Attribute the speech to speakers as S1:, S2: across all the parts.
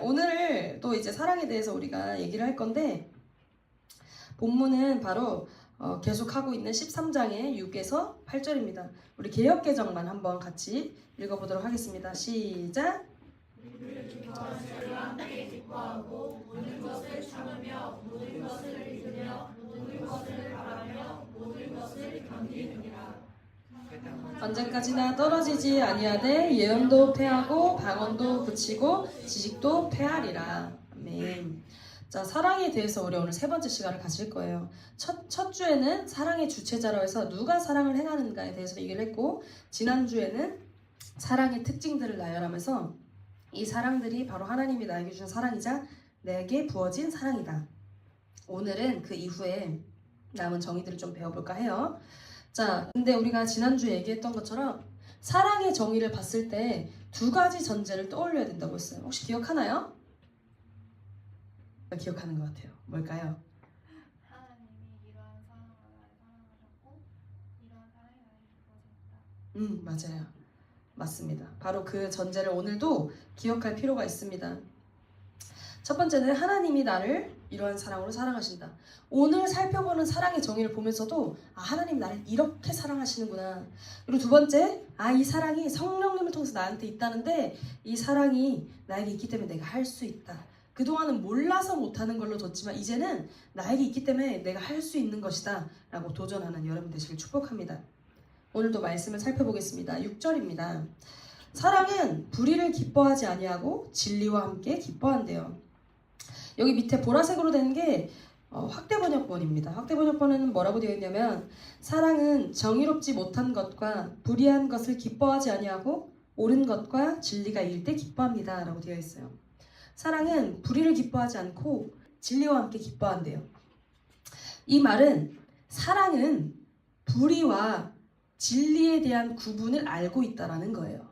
S1: 오늘 또 이제 사랑에 대해서 우리가 얘기를 할 건데, 본문은 바로 계속하고 있는 13장의 6에서 8절입니다. 우리 개역개정만 한번 같이 읽어보도록 하겠습니다. 시작!
S2: 함께 기뻐하고 모든 것을 참으며 모든 것을 믿으며 모든 것을 바라며 모든 것을 견디느니라.
S1: 언제까지나 떨어지지 아니하되 예언도 패하고 방언도 그치고 지식도 패하리라. 아멘. 자, 사랑에 대해서 우리 오늘 세 번째 시간을 가질 거예요. 첫 주에는 사랑의 주체자로 해서 누가 사랑을 행하는가에 대해서 얘기를 했고, 지난주에는 사랑의 특징들을 나열하면서 이 사랑들이 바로 하나님이 나에게 주신 사랑이자 내게 부어진 사랑이다. 오늘은 그 이후에 남은 정의들을 좀 배워볼까 해요. 자, 근데 우리가 지난주에 얘기했던 것처럼 사랑의 정의를 봤을 때 두 가지 전제를 떠올려야 된다고 했어요. 혹시 기억하나요? 기억하는 것 같아요. 뭘까요?
S2: 하나님이 이러한 사랑으로 나를 사랑하셨고 이러한 사랑이 나에게 부어졌다.
S1: 맞아요. 맞습니다. 바로 그 전제를 오늘도 기억할 필요가 있습니다. 첫 번째는 하나님이 나를 이러한 사랑으로 사랑하신다. 오늘 살펴보는 사랑의 정의를 보면서도 하나님이 나를 이렇게 사랑하시는구나. 그리고 두 번째, 이 사랑이 성령님을 통해서 나한테 있다는데 이 사랑이 나에게 있기 때문에 내가 할 수 있다. 그동안은 몰라서 못하는 걸로 뒀지만 이제는 나에게 있기 때문에 내가 할 수 있는 것이다 라고 도전하는 여러분 되시길 축복합니다. 오늘도 말씀을 살펴보겠습니다. 6절입니다. 사랑은 불의를 기뻐하지 아니하고 진리와 함께 기뻐한대요. 여기 밑에 보라색으로 된 게 확대번역본입니다. 확대번역본은 뭐라고 되어 있냐면, 사랑은 정의롭지 못한 것과 불의한 것을 기뻐하지 아니하고 옳은 것과 진리가 일 때 기뻐합니다 라고 되어 있어요. 사랑은 불의를 기뻐하지 않고 진리와 함께 기뻐한대요. 이 말은 사랑은 불의와 진리에 대한 구분을 알고 있다라는 거예요.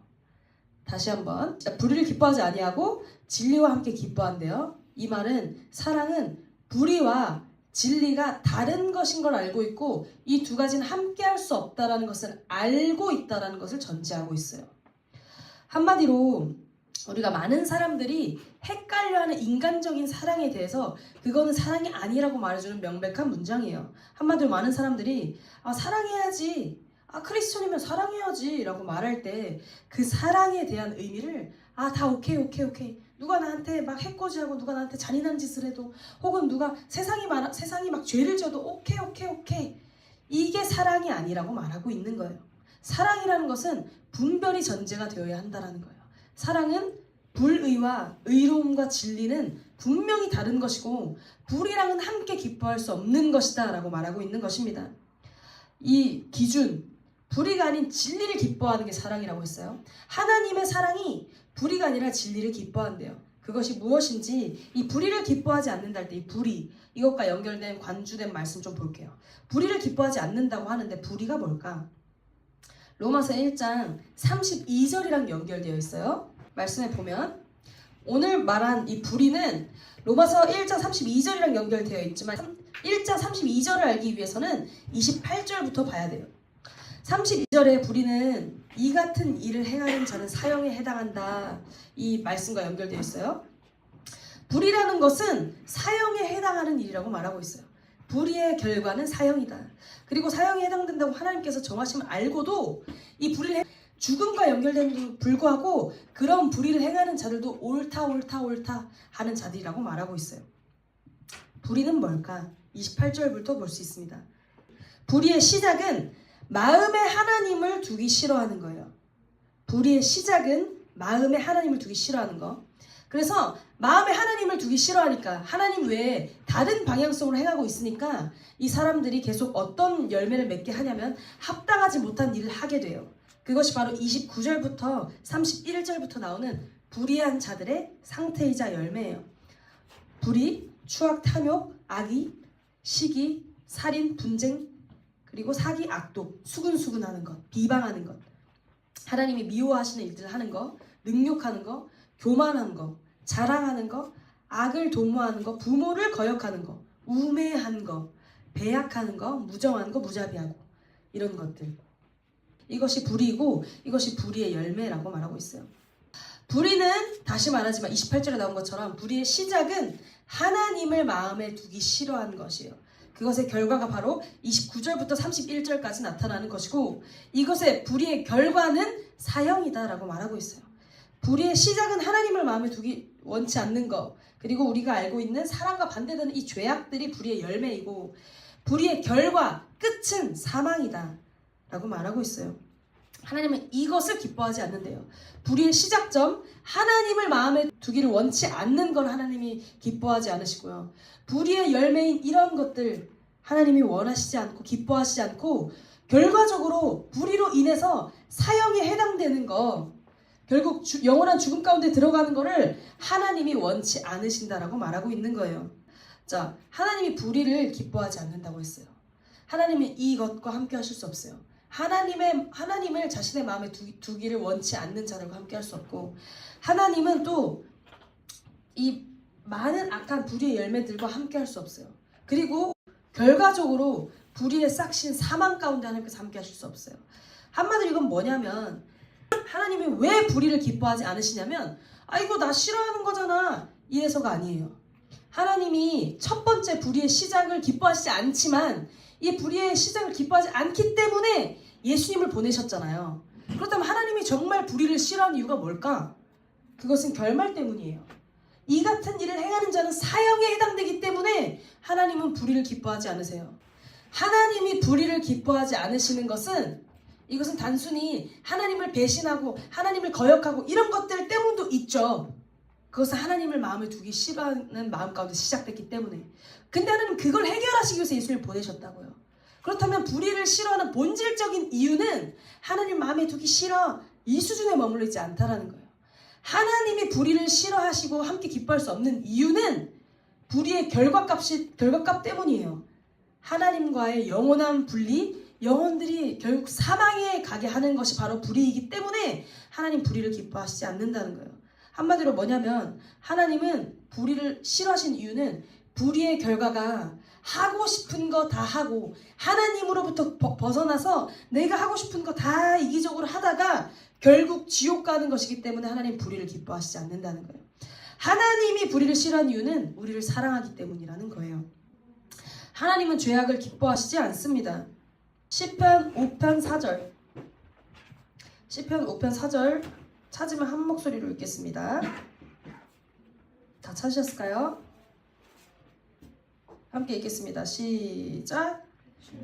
S1: 다시 한번, 불의를 기뻐하지 아니하고 진리와 함께 기뻐한대요. 이 말은 사랑은 불의와 진리가 다른 것인 걸 알고 있고 이 두 가지는 함께 할 수 없다라는 것을 알고 있다라는 것을 전제하고 있어요. 한마디로 우리가 많은 사람들이 헷갈려하는 인간적인 사랑에 대해서 그거는 사랑이 아니라고 말해주는 명백한 문장이에요. 한마디로 많은 사람들이 사랑해야지, 크리스천이면 사랑해야지 라고 말할 때 그 사랑에 대한 의미를 다 오케이 누가 나한테 막 해코지하고 누가 나한테 잔인한 짓을 해도 혹은 누가 세상이 막 죄를 져도 오케이 이게 사랑이 아니라고 말하고 있는 거예요. 사랑이라는 것은 분별이 전제가 되어야 한다는 거예요. 사랑은 불의와 의로움과 진리는 분명히 다른 것이고 불이랑은 함께 기뻐할 수 없는 것이다 라고 말하고 있는 것입니다. 이 기준, 불의가 아닌 진리를 기뻐하는 게 사랑이라고 했어요. 하나님의 사랑이 불의가 아니라 진리를 기뻐한대요. 그것이 무엇인지, 이 불의를 기뻐하지 않는다 할 때 이 불의, 이것과 연결된 관주된 말씀 좀 볼게요. 불의를 기뻐하지 않는다고 하는데 불의가 뭘까? 로마서 1장 32절이랑 연결되어 있어요. 말씀에 보면 오늘 말한 이 불의는 로마서 1장 32절이랑 연결되어 있지만 1장 32절을 알기 위해서는 28절부터 봐야 돼요. 32절의 불의는 이 같은 일을 행하는 자는 사형에 해당한다. 이 말씀과 연결되어 있어요. 불의라는 것은 사형에 해당하는 일이라고 말하고 있어요. 불의의 결과는 사형이다. 그리고 사형에 해당된다고 하나님께서 정하심을 알고도 이 불의를 죽음과 연결됨에도 불구하고 그런 불의를 행하는 자들도 옳다 하는 자들이라고 말하고 있어요. 불의는 뭘까? 28절부터 볼 수 있습니다. 불의의 시작은 마음에 하나님을 두기 싫어하는 거예요. 불의의 시작은 마음에 하나님을 두기 싫어하는 거. 그래서 마음에 하나님을 두기 싫어하니까 하나님 외에 다른 방향성으로 행하고 있으니까 이 사람들이 계속 어떤 열매를 맺게 하냐면 합당하지 못한 일을 하게 돼요. 그것이 바로 29절부터 31절부터 나오는 불의한 자들의 상태이자 열매예요. 불의, 추악, 탐욕, 악의, 시기, 살인, 분쟁, 그리고 사기, 악독, 수근수근하는 것, 비방하는 것, 하나님이 미워하시는 일들을 하는 것, 능욕하는 것, 교만한 것, 자랑하는 것, 악을 도모하는 것, 부모를 거역하는 것, 우매한 것, 배약하는 것, 무정한 것, 무자비하고 이런 것들. 이것이 불의이고 이것이 불의의 열매라고 말하고 있어요. 불의는 다시 말하지만 28절에 나온 것처럼 불의의 시작은 하나님을 마음에 두기 싫어하는 것이에요. 그것의 결과가 바로 29절부터 31절까지 나타나는 것이고 이것의 불의의 결과는 사형이다라고 말하고 있어요. 불의의 시작은 하나님을 마음에 두기 원치 않는 것, 그리고 우리가 알고 있는 사랑과 반대되는 이 죄악들이 불의의 열매이고 불의의 결과, 끝은 사망이다 라고 말하고 있어요. 하나님은 이것을 기뻐하지 않는데요. 불의의 시작점, 하나님을 마음에 두기를 원치 않는 걸 하나님이 기뻐하지 않으시고요. 불의의 열매인 이런 것들 하나님이 원하시지 않고 기뻐하시지 않고 결과적으로 불의로 인해서 사형에 해당되는 거, 결국 영원한 죽음 가운데 들어가는 거를 하나님이 원치 않으신다라고 말하고 있는 거예요. 자, 하나님이 불의를 기뻐하지 않는다고 했어요. 하나님이 이것과 함께 하실 수 없어요. 하나님을 자신의 마음에 두기를 원치 않는 자들과 함께 할 수 없고 하나님은 또 이 많은 악한 불의의 열매들과 함께 할 수 없어요. 그리고 결과적으로 불의의 싹신 사망 가운데 하나님께서 함께 하실 수 없어요. 한마디로 이건 뭐냐면 하나님이 왜 불의를 기뻐하지 않으시냐면 이거 나 싫어하는 거잖아 이래서가 아니에요. 하나님이 첫 번째 불의의 시작을 기뻐하시지 않지만 이 불의의 시작을 기뻐하지 않기 때문에 예수님을 보내셨잖아요. 그렇다면 하나님이 정말 불의를 싫어하는 이유가 뭘까? 그것은 결말 때문이에요. 이 같은 일을 행하는 자는 사형에 해당되기 때문에 하나님은 불의를 기뻐하지 않으세요. 하나님이 불의를 기뻐하지 않으시는 것은 이것은 단순히 하나님을 배신하고 하나님을 거역하고 이런 것들 때문도 있죠. 그것은 하나님을 마음에 두기 싫어하는 마음 가운데 시작됐기 때문에. 근데 하나님 그걸 해결하시기 위해서 예수님을 보내셨다고요. 그렇다면 불의를 싫어하는 본질적인 이유는 하나님 마음에 두기 싫어 이 수준에 머물러 있지 않다라는 거예요. 하나님이 불의를 싫어하시고 함께 기뻐할 수 없는 이유는 불의의 결과값 때문이에요. 하나님과의 영원한 분리, 영혼들이 결국 사망에 가게 하는 것이 바로 불의이기 때문에 하나님 불의를 기뻐하시지 않는다는 거예요. 한마디로 뭐냐면 하나님은 불의를 싫어하신 이유는 불의의 결과가 하고 싶은 거 다 하고 하나님으로부터 벗어나서 내가 하고 싶은 거 다 이기적으로 하다가 결국 지옥 가는 것이기 때문에 하나님 불의를 기뻐하시지 않는다는 거예요. 하나님이 불의를 싫어하는 이유는 우리를 사랑하기 때문이라는 거예요. 하나님은 죄악을 기뻐하시지 않습니다. 시편 5편 4절 시편 5편 4절 찾으면 한 목소리로 읽겠습니다. 다 찾으셨을까요? 함께 읽겠습니다. 시작.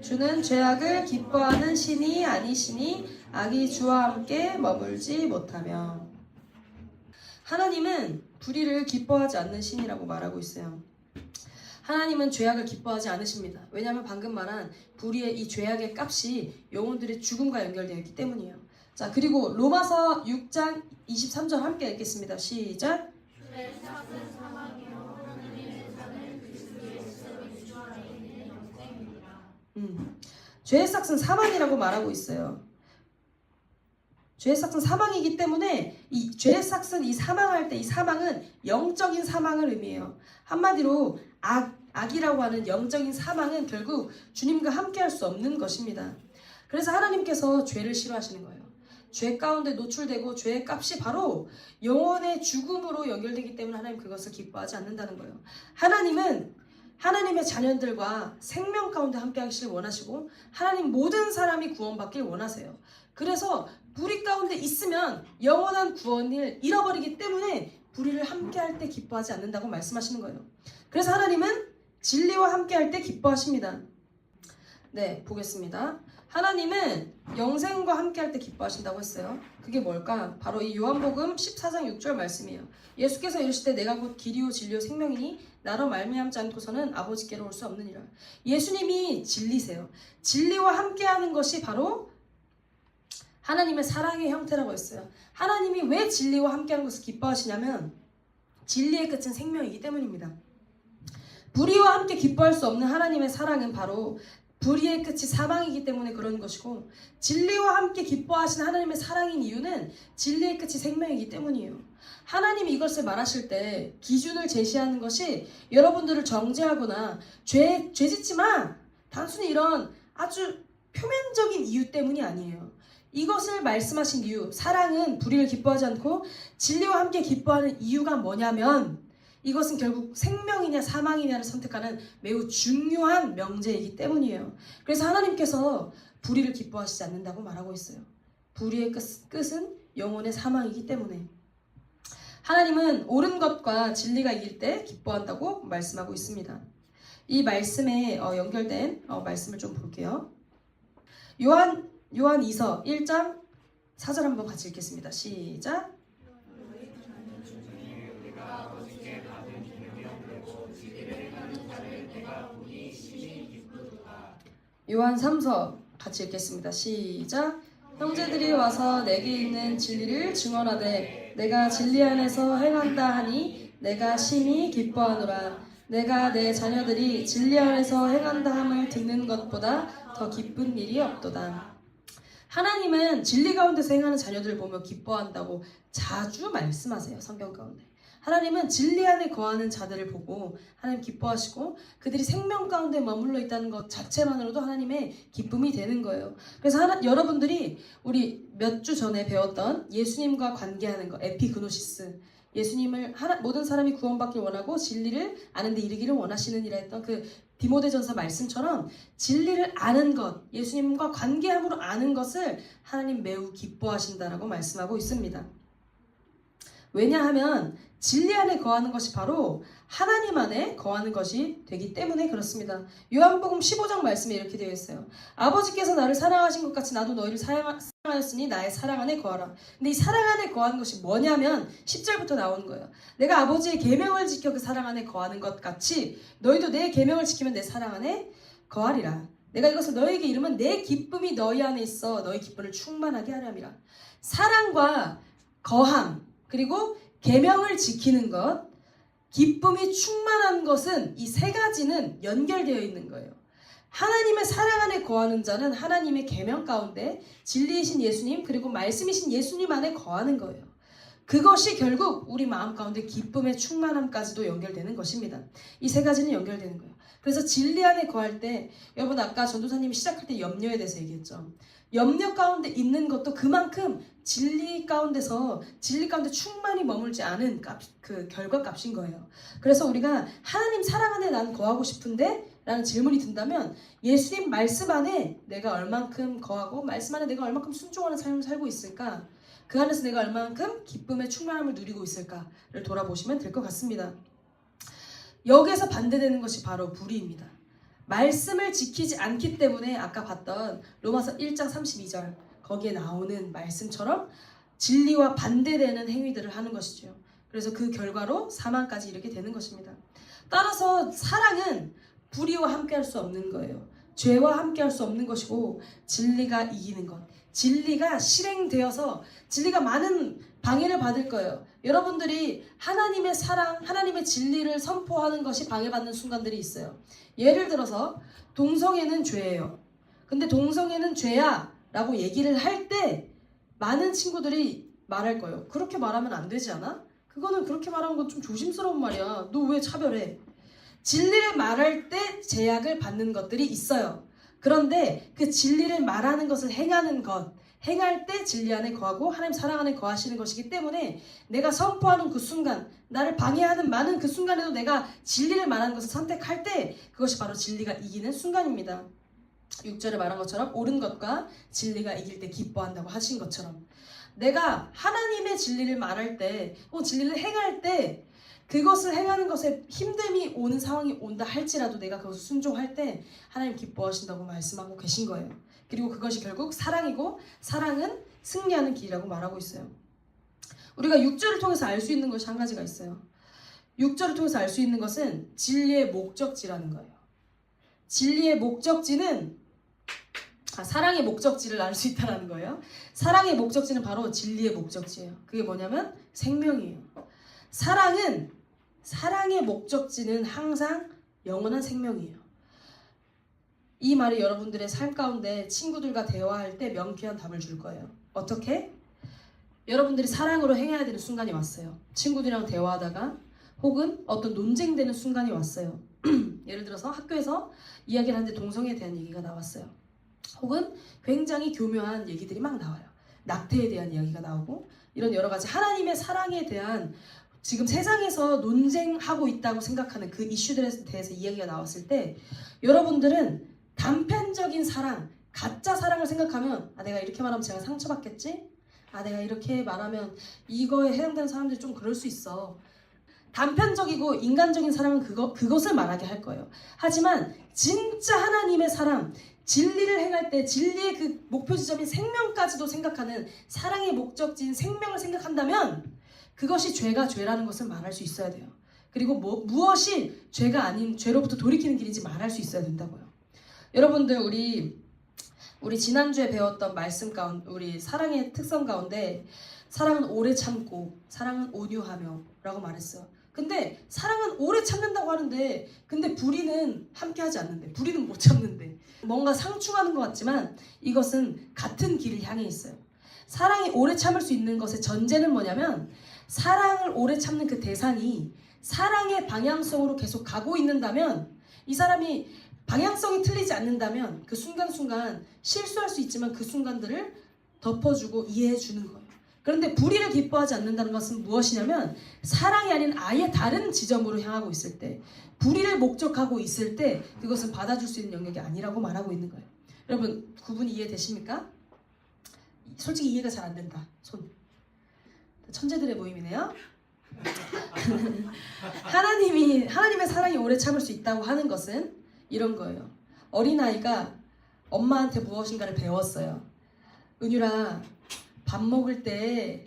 S1: 주는 죄악을 기뻐하는 신이 아니시니 악이 주와 함께 머물지 못하며. 하나님은 불의를 기뻐하지 않는 신이라고 말하고 있어요. 하나님은 죄악을 기뻐하지 않으십니다. 왜냐하면 방금 말한 불의의 이 죄악의 값이 영혼들의 죽음과 연결되어 있기 때문이에요. 자, 그리고 로마서 6장 23절 함께 읽겠습니다. 시작. 죄의 삭은 사망이라고 말하고 있어요. 죄의 삭은 사망이기 때문에 이 죄의 삭은 이 사망할 때 이 사망은 영적인 사망을 의미해요. 한마디로 악이라고 하는 영적인 사망은 결국 주님과 함께 할 수 없는 것입니다. 그래서 하나님께서 죄를 싫어하시는 거예요. 죄 가운데 노출되고 죄의 값이 바로 영혼의 죽음으로 연결되기 때문에 하나님 그것을 기뻐하지 않는다는 거예요. 하나님은 하나님의 자녀들과 생명 가운데 함께 하시길 원하시고 하나님 모든 사람이 구원받길 원하세요. 그래서 불의 가운데 있으면 영원한 구원을 잃어버리기 때문에 불의를 함께 할 때 기뻐하지 않는다고 말씀하시는 거예요. 그래서 하나님은 진리와 함께 할 때 기뻐하십니다. 네, 보겠습니다. 하나님은 영생과 함께 할 때 기뻐하신다고 했어요. 그게 뭘까? 바로 이 요한복음 14장 6절 말씀이에요. 예수께서 이르시되 내가 곧 길이요 진리요 생명이니 나로 말미암지 않고서는 아버지께로 올 수 없느니라. 예수님이 진리세요. 진리와 함께하는 것이 바로 하나님의 사랑의 형태라고 했어요. 하나님이 왜 진리와 함께하는 것을 기뻐하시냐면 진리의 끝은 생명이기 때문입니다. 불의와 함께 기뻐할 수 없는 하나님의 사랑은 바로 불의의 끝이 사망이기 때문에 그런 것이고 진리와 함께 기뻐하시는 하나님의 사랑인 이유는 진리의 끝이 생명이기 때문이에요. 하나님이 이것을 말하실 때 기준을 제시하는 것이 여러분들을 정죄하거나 죄 짓지 마! 단순히 이런 아주 표면적인 이유 때문이 아니에요. 이것을 말씀하신 이유, 사랑은 불의를 기뻐하지 않고 진리와 함께 기뻐하는 이유가 뭐냐면 이것은 결국 생명이냐 사망이냐를 선택하는 매우 중요한 명제이기 때문이에요. 그래서 하나님께서 불의를 기뻐하시지 않는다고 말하고 있어요. 불의의 끝은 영혼의 사망이기 때문에 하나님은 옳은 것과 진리가 이길 때 기뻐한다고 말씀하고 있습니다. 이 말씀에 연결된 말씀을 좀 볼게요. 요한 2서 1장 4절 한번 같이 읽겠습니다. 시작. 요한 3서 같이 읽겠습니다. 시작. 형제들이 와서 내게 있는 진리를 증언하되 내가 진리 안에서 행한다 하니 내가 심히 기뻐하노라. 내가 내 자녀들이 진리 안에서 행한다 함을 듣는 것보다 더 기쁜 일이 없도다. 하나님은 진리 가운데서 행하는 자녀들을 보며 기뻐한다고 자주 말씀하세요. 성경 가운데. 하나님은 진리 안에 거하는 자들을 보고 하나님 기뻐하시고 그들이 생명 가운데 머물러 있다는 것 자체만으로도 하나님의 기쁨이 되는 거예요. 그래서 여러분들이 우리 몇 주 전에 배웠던 예수님과 관계하는 것, 에피그노시스, 예수님을 모든 사람이 구원받길 원하고 진리를 아는 데 이르기를 원하시는 이라 했던 그 디모데전서 말씀처럼 진리를 아는 것, 예수님과 관계함으로 아는 것을 하나님 매우 기뻐하신다라고 말씀하고 있습니다. 왜냐하면 진리 안에 거하는 것이 바로 하나님 안에 거하는 것이 되기 때문에 그렇습니다. 요한복음 15장 말씀에 이렇게 되어 있어요. 아버지께서 나를 사랑하신 것 같이 나도 너희를 사랑하였으니 나의 사랑 안에 거하라. 근데 이 사랑 안에 거하는 것이 뭐냐면 10절부터 나오는 거예요. 내가 아버지의 계명을 지켜 그 사랑 안에 거하는 것 같이 너희도 내 계명을 지키면 내 사랑 안에 거하리라. 내가 이것을 너희에게 이르면 내 기쁨이 너희 안에 있어 너희 기쁨을 충만하게 하려 함이라. 사랑과 거함 그리고 계명을 지키는 것, 기쁨이 충만한 것은 이 세 가지는 연결되어 있는 거예요. 하나님의 사랑 안에 거하는 자는 하나님의 계명 가운데 진리이신 예수님 그리고 말씀이신 예수님 안에 거하는 거예요. 그것이 결국 우리 마음 가운데 기쁨의 충만함까지도 연결되는 것입니다. 이 세 가지는 연결되는 거예요. 그래서 진리 안에 거할 때 여러분 아까 전도사님이 시작할 때 염려에 대해서 얘기했죠. 염려 가운데 있는 것도 그만큼 진리 가운데 충만히 머물지 않은 그 결과값인 거예요. 그래서 우리가 하나님 사랑 안에 난 거하고 싶은데? 라는 질문이 든다면 예수님 말씀 안에 내가 얼만큼 거하고 말씀 안에 내가 얼만큼 순종하는 삶을 살고 있을까? 그 안에서 내가 얼만큼 기쁨의 충만함을 누리고 있을까를 돌아보시면 될 것 같습니다. 여기에서 반대되는 것이 바로 불의입니다. 말씀을 지키지 않기 때문에 아까 봤던 로마서 1장 32절 거기에 나오는 말씀처럼 진리와 반대되는 행위들을 하는 것이죠. 그래서 그 결과로 사망까지 이르게 되는 것입니다. 따라서 사랑은 불의와 함께할 수 없는 거예요. 죄와 함께할 수 없는 것이고 진리가 이기는 것. 진리가 실행되어서 진리가 많은 방해를 받을 거예요. 여러분들이 하나님의 사랑, 하나님의 진리를 선포하는 것이 방해받는 순간들이 있어요. 예를 들어서 동성애는 죄예요. 근데 동성애는 죄야 라고 얘기를 할 때 많은 친구들이 말할 거예요. 그렇게 말하면 안 되지 않아? 그거는 그렇게 말하는 건 좀 조심스러운 말이야. 너 왜 차별해? 진리를 말할 때 제약을 받는 것들이 있어요. 그런데 그 진리를 말하는 것을 행하는 것, 행할 때 진리 안에 거하고 하나님 사랑 안에 거하시는 것이기 때문에 내가 선포하는 그 순간, 나를 방해하는 많은 그 순간에도 내가 진리를 말하는 것을 선택할 때 그것이 바로 진리가 이기는 순간입니다. 6절에 말한 것처럼 옳은 것과 진리가 이길 때 기뻐한다고 하신 것처럼 내가 하나님의 진리를 말할 때 진리를 행할 때 그것을 행하는 것에 힘듦이 오는 상황이 온다 할지라도 내가 그것을 순종할 때 하나님 기뻐하신다고 말씀하고 계신 거예요. 그리고 그것이 결국 사랑이고 사랑은 승리하는 길이라고 말하고 있어요. 우리가 6절을 통해서 알 수 있는 것이 한 가지가 있어요. 6절을 통해서 알 수 있는 것은 진리의 목적지라는 거예요. 진리의 목적지는 사랑의 목적지를 알 수 있다는 거예요. 사랑의 목적지는 바로 진리의 목적지예요. 그게 뭐냐면 생명이에요. 사랑의 목적지는 항상 영원한 생명이에요. 이 말이 여러분들의 삶 가운데 친구들과 대화할 때 명쾌한 답을 줄 거예요. 어떻게? 여러분들이 사랑으로 행해야 되는 순간이 왔어요. 친구들이랑 대화하다가 혹은 어떤 논쟁되는 순간이 왔어요. 예를 들어서 학교에서 이야기를 하는데 동성애에 대한 얘기가 나왔어요. 혹은 굉장히 교묘한 얘기들이 막 나와요. 낙태에 대한 이야기가 나오고 이런 여러 가지 하나님의 사랑에 대한 지금 세상에서 논쟁하고 있다고 생각하는 그 이슈들에 대해서 이야기가 나왔을 때 여러분들은 단편적인 사랑, 가짜 사랑을 생각하면 아 내가 이렇게 말하면 제가 상처받겠지? 아 내가 이렇게 말하면 이거에 해당되는 사람들이 좀 그럴 수 있어. 단편적이고 인간적인 사랑은 그것을 말하게 할 거예요. 하지만 진짜 하나님의 사랑, 진리를 행할 때 진리의 그 목표 지점인 생명까지도 생각하는 사랑의 목적지인 생명을 생각한다면 그것이 죄가 죄라는 것을 말할 수 있어야 돼요. 그리고 무엇이 죄가 아닌 죄로부터 돌이키는 길인지 말할 수 있어야 된다고요. 여러분들 우리 지난주에 배웠던 말씀 가운데 우리 사랑의 특성 가운데 사랑은 오래 참고 사랑은 온유하며 라고 말했어요. 근데 사랑은 오래 참는다고 하는데 근데 불의는 함께하지 않는데 불의는 못 참는데 뭔가 상충하는 것 같지만 이것은 같은 길을 향해 있어요. 사랑이 오래 참을 수 있는 것의 전제는 뭐냐면 사랑을 오래 참는 그 대상이 사랑의 방향성으로 계속 가고 있는다면 이 사람이 방향성이 틀리지 않는다면 그 순간순간 실수할 수 있지만 그 순간들을 덮어주고 이해해주는 거예요. 그런데 불의를 기뻐하지 않는다는 것은 무엇이냐면 사랑이 아닌 아예 다른 지점으로 향하고 있을 때 불의를 목적하고 있을 때 그것은 받아줄 수 있는 영역이 아니라고 말하고 있는 거예요. 여러분 구분이 이해되십니까? 솔직히 이해가 잘 안 된다. 손. 천재들의 모임이네요. 하나님의 사랑이 오래 참을 수 있다고 하는 것은 이런 거예요. 어린아이가 엄마한테 무엇인가를 배웠어요. 은유라 밥 먹을 때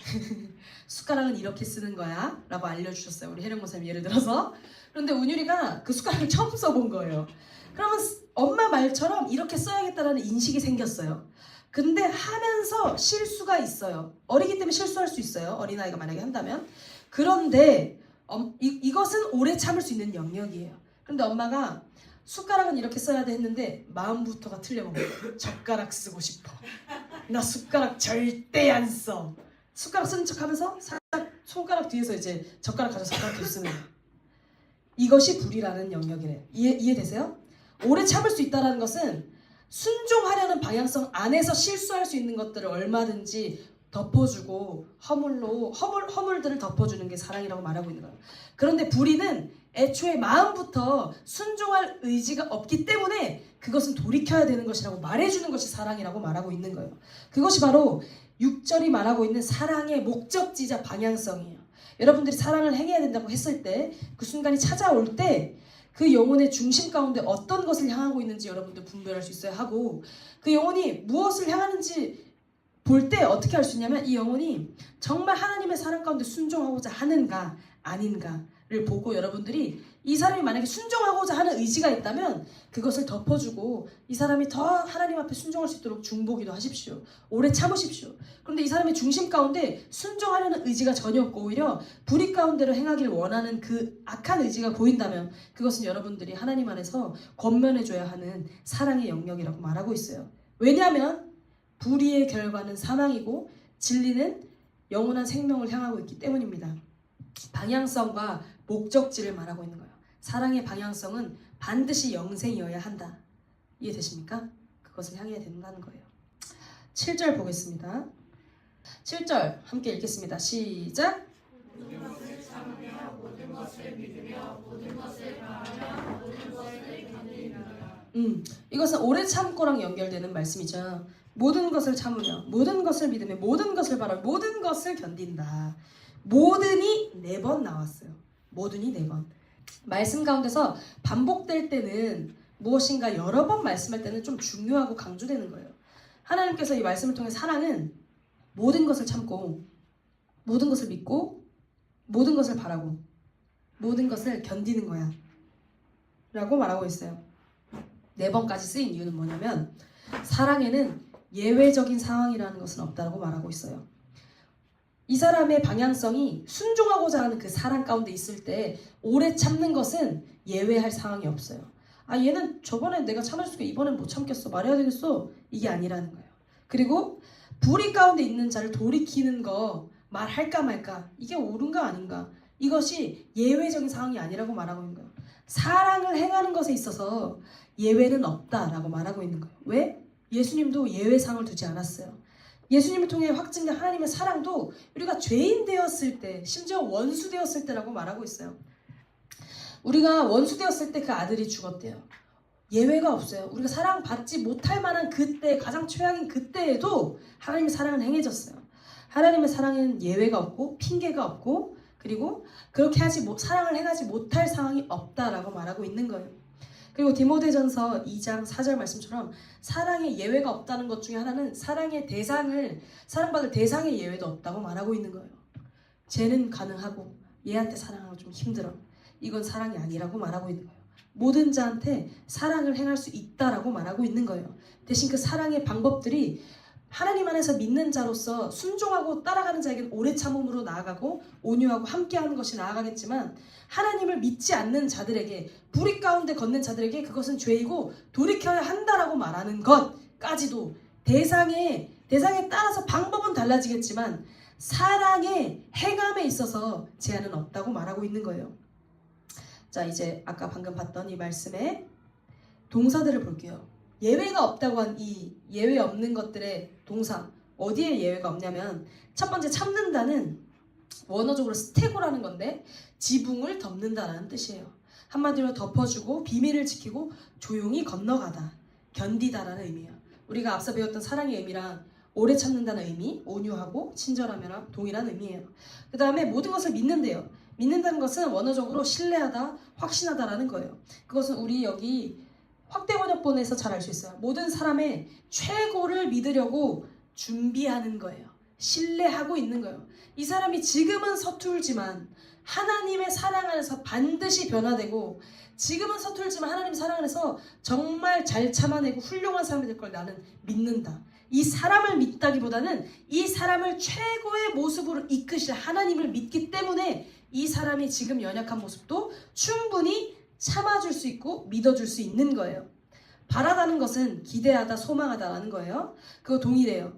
S1: 숟가락은 이렇게 쓰는 거야 라고 알려주셨어요. 우리 혜령 목사님 예를 들어서. 그런데 은유리가 그 숟가락을 처음 써본 거예요. 그러면 엄마 말처럼 이렇게 써야겠다라는 인식이 생겼어요. 근데 하면서 실수가 있어요. 어리기 때문에 실수할 수 있어요. 어린아이가 만약에 한다면. 그런데 이것은 오래 참을 수 있는 영역이에요. 그런데 엄마가 숟가락은 이렇게 써야 돼 했는데 마음부터가 틀려본 거예요. 젓가락 쓰고 싶어. 나 숟가락 절대 안 써. 숟가락 쓰는 척하면서 살짝 손가락 뒤에서 이제 젓가락 가져서 숟가락 뒤에 쓰는 거예요. 이것이 불이라는 영역이래요. 이해되세요? 오래 참을 수 있다는 것은 순종하려는 방향성 안에서 실수할 수 있는 것들을 얼마든지 덮어주고 허물들을 덮어주는 게 사랑이라고 말하고 있는 거예요. 그런데 불의는 애초에 마음부터 순종할 의지가 없기 때문에 그것은 돌이켜야 되는 것이라고 말해주는 것이 사랑이라고 말하고 있는 거예요. 그것이 바로 6절이 말하고 있는 사랑의 목적지자 방향성이에요. 여러분들이 사랑을 행해야 된다고 했을 때 그 순간이 찾아올 때 그 영혼의 중심 가운데 어떤 것을 향하고 있는지 여러분들 분별할 수 있어야 하고 그 영혼이 무엇을 향하는지 볼 때 어떻게 할 수 있냐면 이 영혼이 정말 하나님의 사랑 가운데 순종하고자 하는가 아닌가를 보고 여러분들이 이 사람이 만약에 순종하고자 하는 의지가 있다면 그것을 덮어주고 이 사람이 더 하나님 앞에 순종할 수 있도록 중보기도 하십시오. 오래 참으십시오. 그런데 이 사람의 중심 가운데 순종하려는 의지가 전혀 없고 오히려 불의 가운데로 행하기를 원하는 그 악한 의지가 보인다면 그것은 여러분들이 하나님 안에서 권면해줘야 하는 사랑의 영역이라고 말하고 있어요. 왜냐하면 불의의 결과는 사망이고 진리는 영원한 생명을 향하고 있기 때문입니다. 방향성과 목적지를 말하고 있는 거예요. 사랑의 방향성은 반드시 영생이어야 한다. 이해되십니까? 그것을 향해야 된다는 거예요. 7절 보겠습니다. 7절 함께 읽겠습니다. 시작!
S2: 모든 것을 참으며 모든 것을 믿으며 모든 것을 바라며 모든 것을 견디느니라.
S1: 이것은 오래 참고랑 연결되는 말씀이죠. 모든 것을 참으며 모든 것을 믿으며 모든 것을 바라며 모든 것을 견딘다. 모든이 4번 나왔어요. 모든이 4번. 말씀 가운데서 반복될 때는 무엇인가 여러 번 말씀할 때는 좀 중요하고 강조되는 거예요. 하나님께서 이 말씀을 통해 사랑은 모든 것을 참고 모든 것을 믿고 모든 것을 바라고 모든 것을 견디는 거야 라고 말하고 있어요. 4번까지 쓰인 이유는 뭐냐면 사랑에는 예외적인 상황이라는 것은 없다고 말하고 있어요. 이 사람의 방향성이 순종하고자 하는 그 사랑 가운데 있을 때 오래 참는 것은 예외할 상황이 없어요. 아 얘는 저번에 내가 참았으니까 이번엔 못 참겠어 말해야 되겠어 이게 아니라는 거예요. 그리고 불의 가운데 있는 자를 돌이키는 거 말할까 말까 이게 옳은가 아닌가 이것이 예외적인 상황이 아니라고 말하고 있는 거예요. 사랑을 행하는 것에 있어서 예외는 없다라고 말하고 있는 거예요. 왜? 예수님도 예외상을 두지 않았어요. 예수님을 통해 확증된 하나님의 사랑도 우리가 죄인 되었을 때, 심지어 원수 되었을 때라고 말하고 있어요. 우리가 원수 되었을 때 그 아들이 죽었대요. 예외가 없어요. 우리가 사랑받지 못할 만한 그때, 가장 최악인 그때에도 하나님의 사랑은 행해졌어요. 하나님의 사랑은 예외가 없고 핑계가 없고, 그리고 그렇게 사랑을 행하지 못할 상황이 없다라고 말하고 있는 거예요. 그리고 디모데전서 2장 4절 말씀처럼 사랑에 예외가 없다는 것 중에 하나는 사랑받을 대상의 예외도 없다고 말하고 있는 거예요. 쟤는 가능하고 얘한테 사랑하기 좀 힘들어. 이건 사랑이 아니라고 말하고 있는 거예요. 모든 자한테 사랑을 행할 수 있다라고 말하고 있는 거예요. 대신 그 사랑의 방법들이 하나님 안에서 믿는 자로서 순종하고 따라가는 자에게는 오래 참음으로 나아가고 온유하고 함께하는 것이 나아가겠지만, 하나님을 믿지 않는 자들에게, 불의 가운데 걷는 자들에게 그것은 죄이고 돌이켜야 한다라고 말하는 것까지도 대상에 따라서 방법은 달라지겠지만 사랑의 행함에 있어서 제한은 없다고 말하고 있는 거예요. 자, 이제 아까 방금 봤던 이 말씀의 동사들을 볼게요. 예외가 없다고 한 이 예외 없는 것들의 동사, 어디에 예외가 없냐면, 첫 번째 참는다는 원어적으로 스테고라는 건데 지붕을 덮는다라는 뜻이에요. 한마디로 덮어주고 비밀을 지키고 조용히 건너가다, 견디다라는 의미예요. 우리가 앞서 배웠던 사랑의 의미랑 오래 참는다는 의미, 온유하고 친절함이랑 동일한 의미예요. 그 다음에 모든 것을 믿는데요. 믿는다는 것은 원어적으로 신뢰하다, 확신하다라는 거예요. 그것은 우리 여기 확대 번역본에서 잘 알 수 있어요. 모든 사람의 최고를 믿으려고 준비하는 거예요. 신뢰하고 있는 거예요. 이 사람이 지금은 서툴지만 하나님의 사랑 안에서 반드시 변화되고, 지금은 서툴지만 하나님의 사랑 안에서 정말 잘 참아내고 훌륭한 사람이 될 걸 나는 믿는다. 이 사람을 믿다기보다는 이 사람을 최고의 모습으로 이끄실 하나님을 믿기 때문에 이 사람이 지금 연약한 모습도 충분히 참아줄 수 있고 믿어줄 수 있는 거예요. 바라다는 것은 기대하다, 소망하다라는 거예요. 그거 동일해요.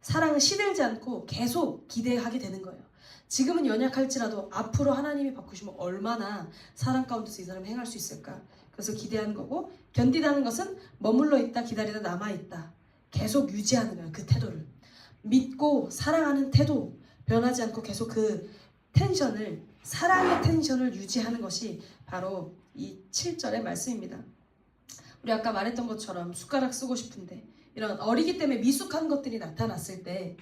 S1: 사랑은 시들지 않고 계속 기대하게 되는 거예요. 지금은 연약할지라도 앞으로 하나님이 바꾸시면 얼마나 사랑 가운데서 이 사람이 행할 수 있을까. 그래서 기대하는 거고, 견디다는 것은 머물러 있다, 기다리다, 남아있다. 계속 유지하는 거예요. 그 태도를. 믿고 사랑하는 태도, 변하지 않고 계속 그 텐션을, 사랑의 텐션을 유지하는 것이 바로 이 7절의 말씀입니다. 우리 아까 말했던 것처럼 숟가락 쓰고 싶은데 이런 어리기 때문에 미숙한 것들이 나타났을 때,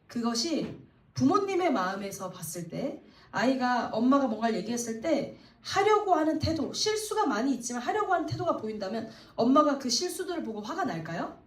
S1: 그것이 부모님의 마음에서 봤을 때, 아이가 엄마가 뭔가를 얘기했을 때 하려고 하는 태도, 실수가 많이 있지만 하려고 하는 태도가 보인다면 엄마가 그 실수들을 보고 화가 날까요?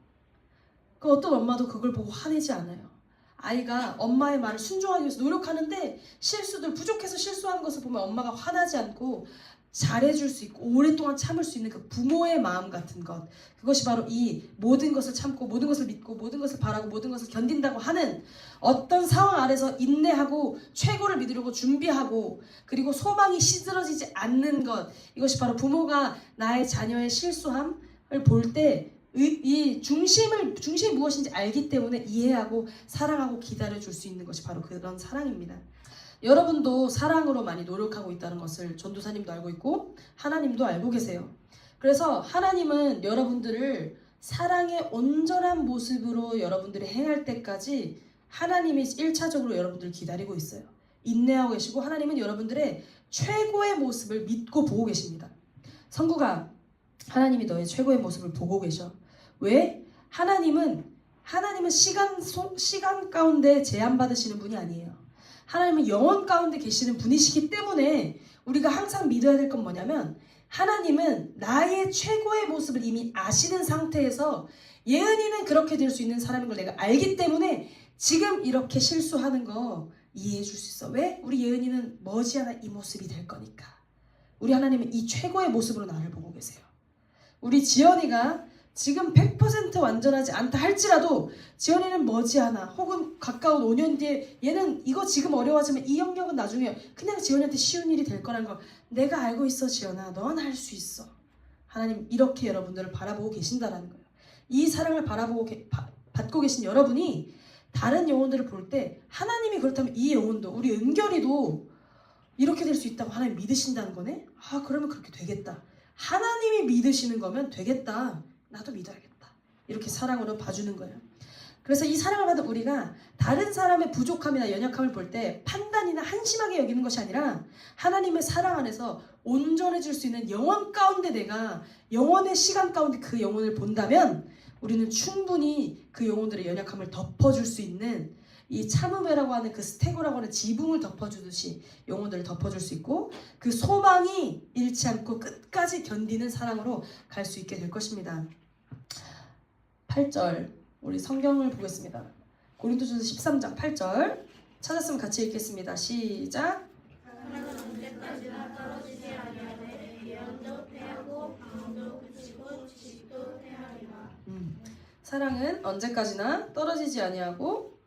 S1: 그 어떤 엄마도 그걸 보고 화내지 않아요. 아이가 엄마의 말을 순종하기 위해서 노력하는데 실수들, 부족해서 실수하는 것을 보면 엄마가 화나지 않고 잘해줄 수 있고 오랫동안 참을 수 있는 그 부모의 마음 같은 것, 그것이 바로 이 모든 것을 참고 모든 것을 믿고 모든 것을 바라고 모든 것을 견딘다고 하는 어떤 상황 아래서 인내하고 최고를 믿으려고 준비하고, 그리고 소망이 시들어지지 않는 것, 이것이 바로 부모가 나의 자녀의 실수함을 볼 때 이 중심이 무엇인지 알기 때문에 이해하고 사랑하고 기다려줄 수 있는 것이 바로 그런 사랑입니다. 여러분도 사랑으로 많이 노력하고 있다는 것을 전도사님도 알고 있고 하나님도 알고 계세요. 그래서 하나님은 여러분들을 사랑의 온전한 모습으로 여러분들이 행할 때까지 하나님이 1차적으로 여러분들을 기다리고 있어요. 인내하고 계시고 하나님은 여러분들의 최고의 모습을 믿고 보고 계십니다. 성구가, 하나님이 너의 최고의 모습을 보고 계셔. 왜? 하나님은 시간 가운데 제한받으시는 분이 아니에요. 하나님은 영원 가운데 계시는 분이시기 때문에 우리가 항상 믿어야 될 건 뭐냐면, 하나님은 나의 최고의 모습을 이미 아시는 상태에서 예은이는 그렇게 될 수 있는 사람인 걸 내가 알기 때문에 지금 이렇게 실수하는 거 이해해 줄 수 있어. 왜? 우리 예은이는 머지않아 이 모습이 될 거니까. 우리 하나님은 이 최고의 모습으로 나를 보고 계세요. 우리 지연이가 지금 100% 완전하지 않다 할지라도 지연이는 머지않아 혹은 가까운 5년 뒤에 얘는 이거 지금 어려워지면 이 영역은 나중에 그냥 지연이한테 쉬운 일이 될 거라는 걸 내가 알고 있어. 지연아, 넌 할 수 있어. 하나님 이렇게 여러분들을 바라보고 계신다는 거예요. 이 사랑을 받고 계신 여러분이 다른 영혼들을 볼 때 하나님이 그렇다면 이 영혼도, 우리 은결이도 이렇게 될 수 있다고 하나님 믿으신다는 거네? 아, 그러면 그렇게 되겠다. 하나님이 믿으시는 거면 되겠다. 나도 믿어야겠다. 이렇게 사랑으로 봐주는 거예요. 그래서 이 사랑을 받은 우리가 다른 사람의 부족함이나 연약함을 볼 때 판단이나 한심하게 여기는 것이 아니라 하나님의 사랑 안에서 온전해질 수 있는 영혼 가운데 내가 영혼의 시간 가운데 그 영혼을 본다면 우리는 충분히 그 영혼들의 연약함을 덮어줄 수 있는 이 참음회라고 하는 그 스테고라고 하는 지붕을 덮어주듯이 영혼들을 덮어줄 수 있고 그 소망이 잃지 않고 끝까지 견디는 사랑으로 갈 수 있게 될 것입니다. 8절 우리 성경을 보겠습니다. 고린도전서 13장 8절 찾았으면 같이 읽겠습니다. 시작.
S2: 사랑은 언제까지나 떨어지지 아니하되 예언도 패하고 방언도 그치고 지식도 패하리라.
S1: 사랑은 언제까지나 떨어지지 아니하고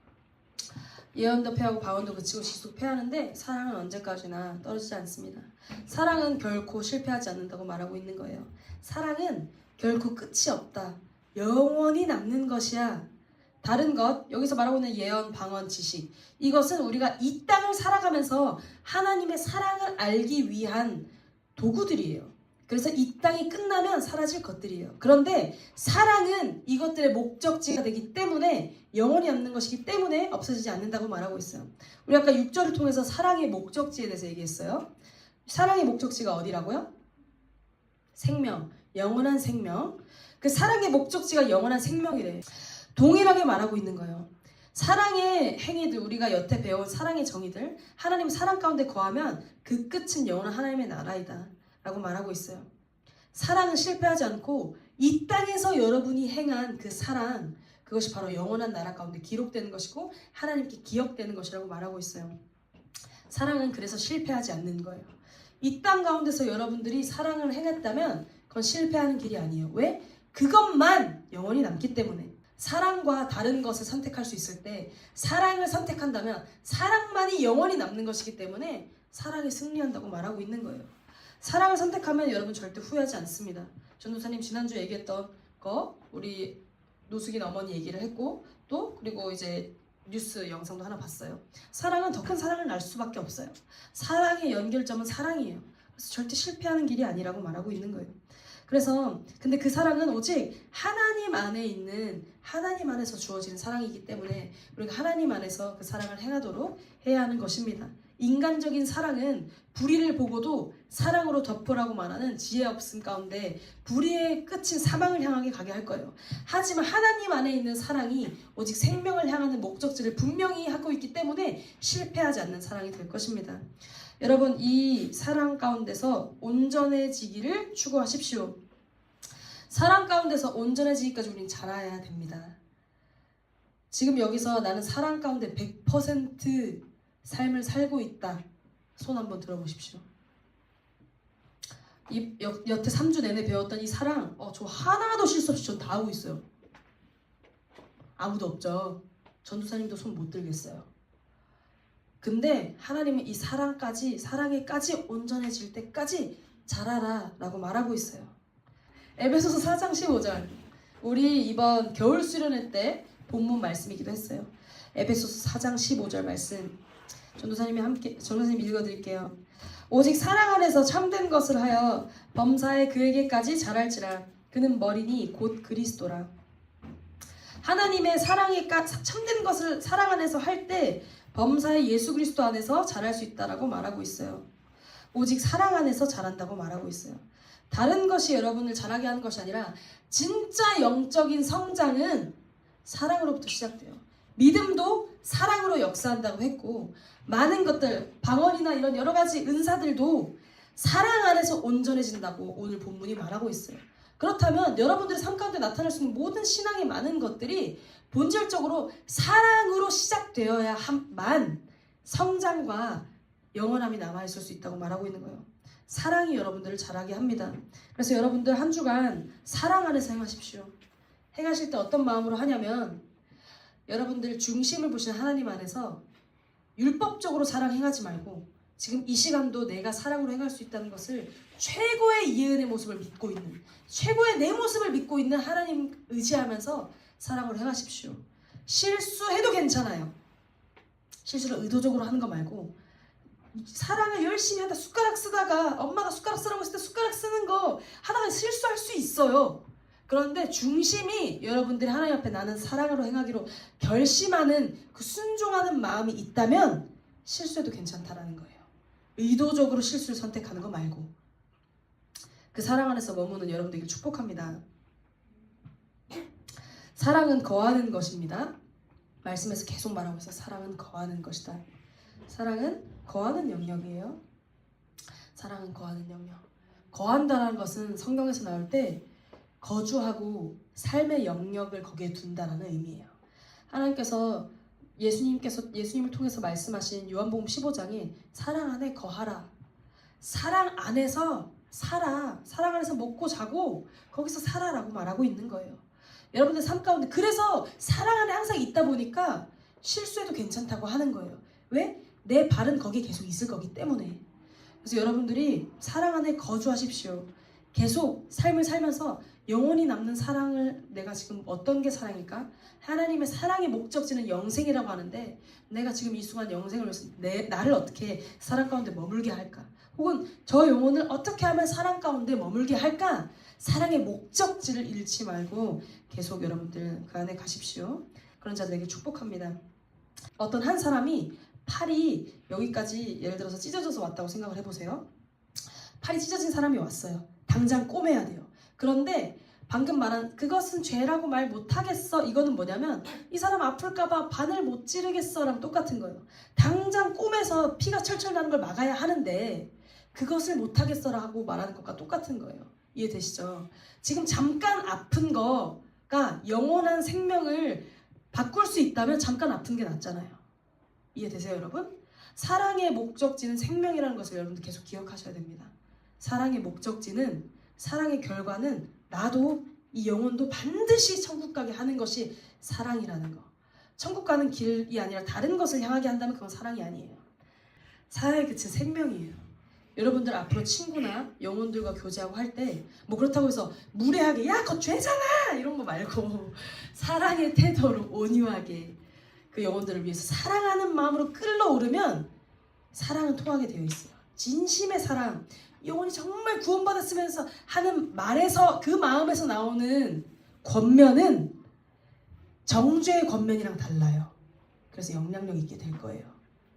S1: 예언도 패하고 방언도 그치고 지식도 패하는데 사랑은 언제까지나 떨어지지 않습니다. 사랑은 결코 실패하지 않는다고 말하고 있는 거예요. 사랑은 결코 끝이 없다. 영원히 남는 것이야. 다른 것, 여기서 말하고 있는 예언, 방언, 지식, 이것은 우리가 이 땅을 살아가면서 하나님의 사랑을 알기 위한 도구들이에요. 그래서 이 땅이 끝나면 사라질 것들이에요. 그런데 사랑은 이것들의 목적지가 되기 때문에 영원히 남는 것이기 때문에 없어지지 않는다고 말하고 있어요. 우리 아까 6절을 통해서 사랑의 목적지에 대해서 얘기했어요. 사랑의 목적지가 어디라고요? 생명, 영원한 생명. 그 사랑의 목적지가 영원한 생명이래. 동일하게 말하고 있는 거예요. 사랑의 행위들, 우리가 여태 배운 사랑의 정의들, 하나님 사랑 가운데 거하면 그 끝은 영원한 하나님의 나라이다 라고 말하고 있어요. 사랑은 실패하지 않고 이 땅에서 여러분이 행한 그 사랑, 그것이 바로 영원한 나라 가운데 기록되는 것이고 하나님께 기억되는 것이라고 말하고 있어요. 사랑은 그래서 실패하지 않는 거예요. 이 땅 가운데서 여러분들이 사랑을 행했다면 그건 실패하는 길이 아니에요. 왜? 그것만 영원히 남기 때문에. 사랑과 다른 것을 선택할 수 있을 때 사랑을 선택한다면 사랑만이 영원히 남는 것이기 때문에 사랑이 승리한다고 말하고 있는 거예요. 사랑을 선택하면 여러분 절대 후회하지 않습니다. 전도사님 지난주에 얘기했던 거 우리 노숙인 어머니 얘기를 했고 또 그리고 이제 뉴스 영상도 하나 봤어요. 사랑은 더 큰 사랑을 낳을 수밖에 없어요. 사랑의 연결점은 사랑이에요. 그래서 절대 실패하는 길이 아니라고 말하고 있는 거예요. 그래서 근데 그 사랑은 오직 하나님 안에 있는 하나님 안에서 주어지는 사랑이기 때문에 우리가 하나님 안에서 그 사랑을 행하도록 해야 하는 것입니다. 인간적인 사랑은 불의를 보고도 사랑으로 덮으라고 말하는 지혜 없음 가운데 불의의 끝인 사망을 향하게 가게 할 거예요. 하지만 하나님 안에 있는 사랑이 오직 생명을 향하는 목적지를 분명히 하고 있기 때문에 실패하지 않는 사랑이 될 것입니다. 여러분 이 사랑 가운데서 온전해지기를 추구하십시오. 사랑 가운데서 온전해지기까지 우리는 자라야 됩니다. 지금 여기서 나는 사랑 가운데 100% 삶을 살고 있다. 손 한번 들어보십시오. 여태 3주 내내 배웠던 이 사랑 저 하나도 실수 없이 전 다 하고 있어요. 아무도 없죠. 전도사님도 손 못 들겠어요. 근데 하나님은 이 사랑에까지 온전해질 때까지 자라라 라고 말하고 있어요. 에베소서 4장 15절 우리 이번 겨울 수련회 때 본문 말씀이기도 했어요. 에베소서 4장 15절 말씀 전도사님 읽어드릴게요. 오직 사랑 안에서 참된 것을 하여 범사에 그에게까지 자랄지라 그는 머리니 곧 그리스도라. 하나님의 참된 것을 사랑 안에서 할 때 범사의 예수 그리스도 안에서 자랄 수 있다라고 말하고 있어요. 오직 사랑 안에서 자란다고 말하고 있어요. 다른 것이 여러분을 자라게 하는 것이 아니라 진짜 영적인 성장은 사랑으로부터 시작돼요. 믿음도 사랑으로 역사한다고 했고 많은 것들, 방언이나 이런 여러 가지 은사들도 사랑 안에서 온전해진다고 오늘 본문이 말하고 있어요. 그렇다면 여러분들의 삶 가운데 나타날 수 있는 모든 신앙의 많은 것들이 본질적으로 사랑으로 시작되어야만 성장과 영원함이 남아있을 수 있다고 말하고 있는 거예요. 사랑이 여러분들을 자라게 합니다. 그래서 여러분들 한 주간 사랑 안에서 행하십시오. 행하실 때 어떤 마음으로 하냐면 여러분들 중심을 보시는 하나님 안에서 율법적으로 사랑 행하지 말고 지금 이 시간도 내가 사랑으로 행할 수 있다는 것을 최고의 예은의 모습을 믿고 있는 최고의 내 모습을 믿고 있는 하나님 의지하면서 사랑으로 행하십시오. 실수해도 괜찮아요. 실수를 의도적으로 하는 거 말고 사랑을 열심히 하다 숟가락 쓰다가 엄마가 숟가락 쓰라고 했을 때 숟가락 쓰는 거 하다가 실수할 수 있어요. 그런데 중심이 여러분들이 하나님 앞에 나는 사랑으로 행하기로 결심하는 그 순종하는 마음이 있다면 실수해도 괜찮다라는 거예요. 의도적으로 실수를 선택하는 거 말고 그 사랑 안에서 머무는 여러분들에게 축복합니다. 사랑은 거하는 것입니다. 말씀에서 계속 말하고 있어요. 사랑은 거하는 것이다. 사랑은 거하는 영역이에요. 사랑은 거하는 영역. 거한다라는 것은 성경에서 나올 때 거주하고 삶의 영역을 거기에 둔다라는 의미예요. 하나님께서 예수님을 통해서 말씀하신 요한복음 15장에 사랑 안에 거하라. 사랑 안에서 살아. 사랑 안에서 먹고 자고 거기서 살아라고 말하고 있는 거예요. 여러분들 삶 가운데 그래서 사랑 안에 항상 있다 보니까 실수해도 괜찮다고 하는 거예요. 왜? 내 발은 거기에 계속 있을 거기 때문에. 그래서 여러분들이 사랑 안에 거주하십시오. 계속 삶을 살면서 영원히 남는 사랑을 내가 지금 어떤 게 사랑일까? 하나님의 사랑의 목적지는 영생이라고 하는데 내가 지금 이 순간 영생을 위해서 나를 어떻게 사랑 가운데 머물게 할까? 혹은 저 영혼을 어떻게 하면 사랑 가운데 머물게 할까? 사랑의 목적지를 잃지 말고 계속 여러분들 그 안에 가십시오. 그런 자들에게 축복합니다. 어떤 한 사람이 팔이 여기까지 예를 들어서 찢어져서 왔다고 생각을 해보세요. 팔이 찢어진 사람이 왔어요. 당장 꼬매야 돼요. 그런데 방금 말한 그것은 죄라고 말 못하겠어 이거는 뭐냐면 이 사람 아플까봐 바늘 못 찌르겠어 랑 똑같은 거예요. 당장 꼬매서 피가 철철 나는 걸 막아야 하는데 그것을 못하겠어라고 말하는 것과 똑같은 거예요. 이해되시죠? 지금 잠깐 아픈 거가 영원한 생명을 바꿀 수 있다면 잠깐 아픈 게 낫잖아요. 이해되세요 여러분? 사랑의 목적지는 생명이라는 것을 여러분들 계속 기억하셔야 됩니다. 사랑의 목적지는 사랑의 결과는 나도 이 영혼도 반드시 천국 가게 하는 것이 사랑이라는 거. 천국 가는 길이 아니라 다른 것을 향하게 한다면 그건 사랑이 아니에요. 사랑의 끝은 생명이에요. 여러분들 앞으로 친구나 영혼들과 교제하고 할 때 뭐 그렇다고 해서 무례하게 야 그거 죄잖아 이런 거 말고 사랑의 태도로 온유하게 그 영혼들을 위해서 사랑하는 마음으로 끌어오르면 사랑은 통하게 되어 있어요. 진심의 사랑, 영혼이 정말 구원받았으면서 하는 말에서 그 마음에서 나오는 권면은 정죄의 권면이랑 달라요. 그래서 영향력 있게 될 거예요.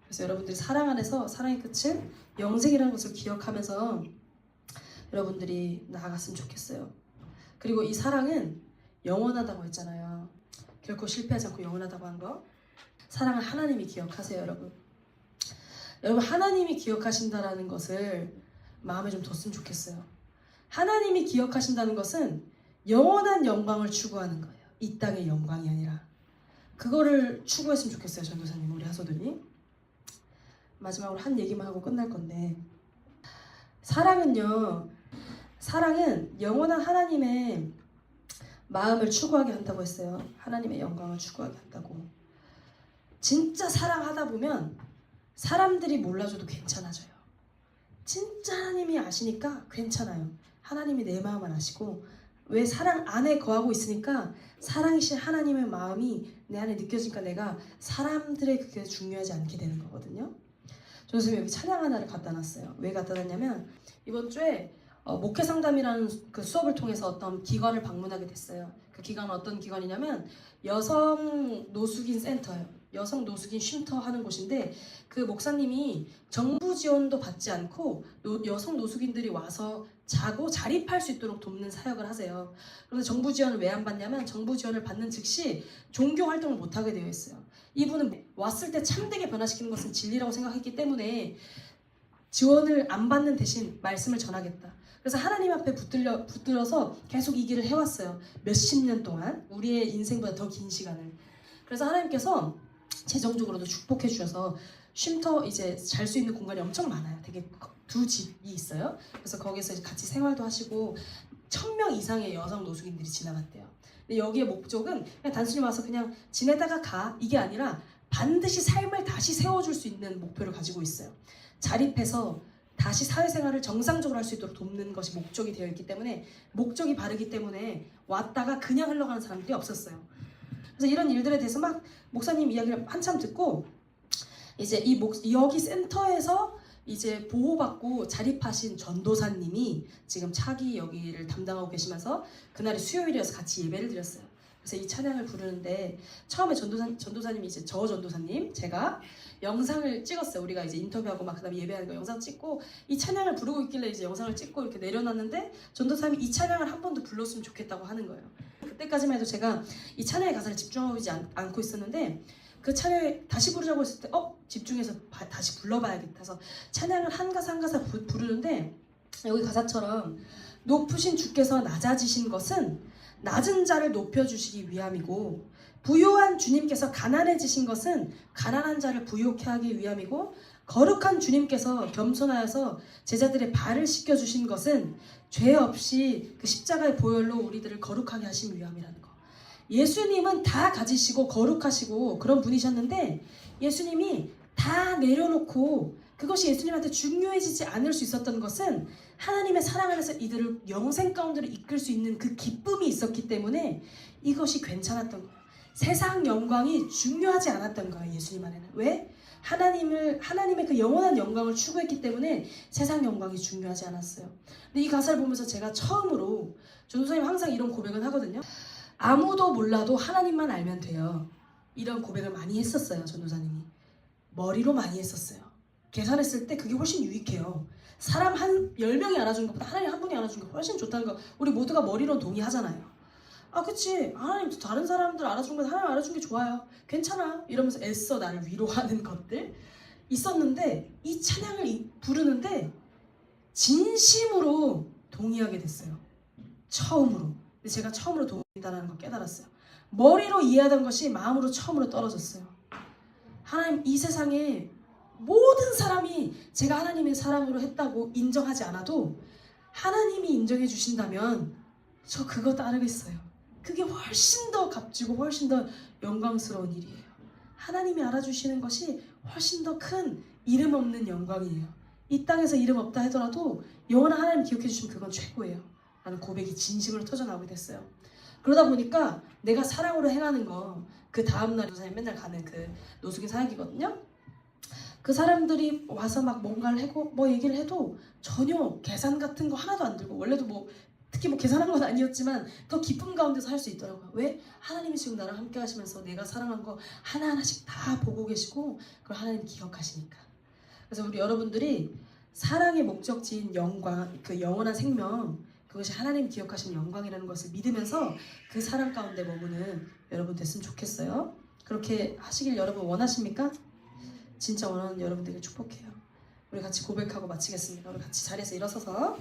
S1: 그래서 여러분들이 사랑 안에서 사랑의 끝은 영생이라는 것을 기억하면서 여러분들이 나아갔으면 좋겠어요. 그리고 이 사랑은 영원하다고 했잖아요. 결코 실패하지 않고 영원하다고 한 거. 사랑을 하나님이 기억하세요, 여러분. 여러분 하나님이 기억하신다는 것을 마음에 좀 뒀으면 좋겠어요. 하나님이 기억하신다는 것은 영원한 영광을 추구하는 거예요. 이 땅의 영광이 아니라. 그거를 추구했으면 좋겠어요, 전도사님, 우리 하소들이. 마지막으로 한 얘기만 하고 끝날 건데 사랑은 영원한 하나님의 마음을 추구하게 한다고 했어요. 하나님의 영광을 추구하게 한다고. 진짜 사랑하다 보면 사람들이 몰라줘도 괜찮아져요. 진짜 하나님이 아시니까 괜찮아요. 하나님이 내 마음을 아시고 왜 사랑 안에 거하고 있으니까 사랑이신 하나님의 마음이 내 안에 느껴지니까 내가 사람들의 그게 중요하지 않게 되는 거거든요. 저는 선생님 여기 찬양 하나를 갖다 놨어요. 왜 갖다 놨냐면 이번 주에 목회 상담이라는 그 수업을 통해서 어떤 기관을 방문하게 됐어요. 그 기관은 어떤 기관이냐면 여성 노숙인 센터예요. 여성 노숙인 쉼터 하는 곳인데 그 목사님이 정부 지원도 받지 않고 여성 노숙인들이 와서 자고 자립할 수 있도록 돕는 사역을 하세요. 그런데 정부 지원을 왜 안 받냐면 정부 지원을 받는 즉시 종교 활동을 못하게 되어 있어요. 이분은 왔을 때 참되게 변화시키는 것은 진리라고 생각했기 때문에 지원을 안 받는 대신 말씀을 전하겠다. 그래서 하나님 앞에 붙들어서 계속 이 길을 해왔어요. 몇십 년 동안 우리의 인생보다 더 긴 시간을. 그래서 하나님께서 재정적으로도 축복해 주셔서 쉼터 이제 잘 수 있는 공간이 엄청 많아요. 되게 두 집이 있어요. 그래서 거기서 이제 같이 생활도 하시고 1000명 이상의 여성 노숙인들이 지나갔대요. 근데 여기의 목적은 그냥 단순히 와서 그냥 지내다가 가 이게 아니라 반드시 삶을 다시 세워줄 수 있는 목표를 가지고 있어요. 자립해서 다시 사회생활을 정상적으로 할 수 있도록 돕는 것이 목적이 되어 있기 때문에 목적이 바르기 때문에 왔다가 그냥 흘러가는 사람들이 없었어요. 그래서 이런 일들에 대해서 막 목사님 이야기를 한참 듣고 이제 여기 센터에서 이제 보호받고 자립하신 전도사님이 지금 차기 여기를 담당하고 계시면서 그날이 수요일이어서 같이 예배를 드렸어요. 그래서 이 찬양을 부르는데 처음에 전도사님이 이제 저 전도사님 제가 영상을 찍었어요. 우리가 이제 인터뷰하고 막 그다음에 예배하는 거 영상 찍고 이 찬양을 부르고 있길래 이제 영상을 찍고 이렇게 내려놨는데 전도사님이 이 찬양을 한 번 더 불렀으면 좋겠다고 하는 거예요. 그때까지만 해도 제가 이 찬양의 가사를 집중하지 않고 있었는데 그 찬양을 다시 부르자고 했을 때 집중해서 다시 불러봐야겠다 해서 찬양을 한 가사 한 가사 부르는데 여기 가사처럼 높으신 주께서 낮아지신 것은 낮은 자를 높여주시기 위함이고 부요한 주님께서 가난해지신 것은 가난한 자를 부요케 하기 위함이고 거룩한 주님께서 겸손하여서 제자들의 발을 씻겨주신 것은 죄 없이 그 십자가의 보혈로 우리들을 거룩하게 하신 위함이라는 거. 예수님은 다 가지시고 거룩하시고 그런 분이셨는데 예수님이 다 내려놓고 그것이 예수님한테 중요해지지 않을 수 있었던 것은 하나님의 사랑 안에서 이들을 영생 가운데로 이끌 수 있는 그 기쁨이 있었기 때문에 이것이 괜찮았던 거예요. 세상 영광이 중요하지 않았던 거예요. 예수님 안에는. 왜? 하나님의 그 영원한 영광을 추구했기 때문에 세상 영광이 중요하지 않았어요. 근데 이 가사를 보면서 제가 처음으로 전도사님 항상 이런 고백은 하거든요. 아무도 몰라도 하나님만 알면 돼요. 이런 고백을 많이 했었어요. 전도사님이. 머리로 많이 했었어요. 계산했을 때 그게 훨씬 유익해요. 사람 한 10명이 알아준 것보다 하나님 한 분이 알아준 게 훨씬 좋다는 거 우리 모두가 머리로 동의하잖아요. 아 그치 하나님 다른 사람들 알아준 거 하나님 알아준 게 좋아요. 괜찮아 이러면서 애써 나를 위로하는 것들 있었는데 이 찬양을 부르는데 진심으로 동의하게 됐어요. 처음으로. 근데 제가 처음으로 동의한다는 걸 깨달았어요. 머리로 이해하던 것이 마음으로 처음으로 떨어졌어요. 하나님 이 세상에 모든 사람이 제가 하나님의 사랑으로 했다고 인정하지 않아도 하나님이 인정해 주신다면 저 그거 따르겠어요. 그게 훨씬 더 값지고 훨씬 더 영광스러운 일이에요. 하나님이 알아주시는 것이 훨씬 더 큰 이름 없는 영광이에요. 이 땅에서 이름 없다 하더라도 영원한 하나님 기억해 주시면 그건 최고예요. 라는 고백이 진심으로 터져나오게 됐어요. 그러다 보니까 내가 사랑으로 행하는 거 그 다음날 선생님 맨날 가는 그 노숙인 사역이거든요. 그 사람들이 와서 막 뭔가를 하고 뭐 얘기를 해도 전혀 계산 같은 거 하나도 안 들고 원래도 뭐 특히 뭐 계산한 건 아니었지만 더 기쁨 가운데서 할 수 있더라고요. 왜? 하나님이 지금 나랑 함께 하시면서 내가 사랑한 거 하나하나씩 다 보고 계시고 그걸 하나님 기억하시니까. 그래서 우리 여러분들이 사랑의 목적지인 영광, 그 영원한 생명 그것이 하나님 기억하시는 영광이라는 것을 믿으면서 그 사랑 가운데 머무는 여러분 됐으면 좋겠어요. 그렇게 하시길 여러분 원하십니까? 진짜 원하는 여러분들에게 축복해요. 우리 같이 고백하고 마치겠습니다. 우리 같이 자리에서 일어서서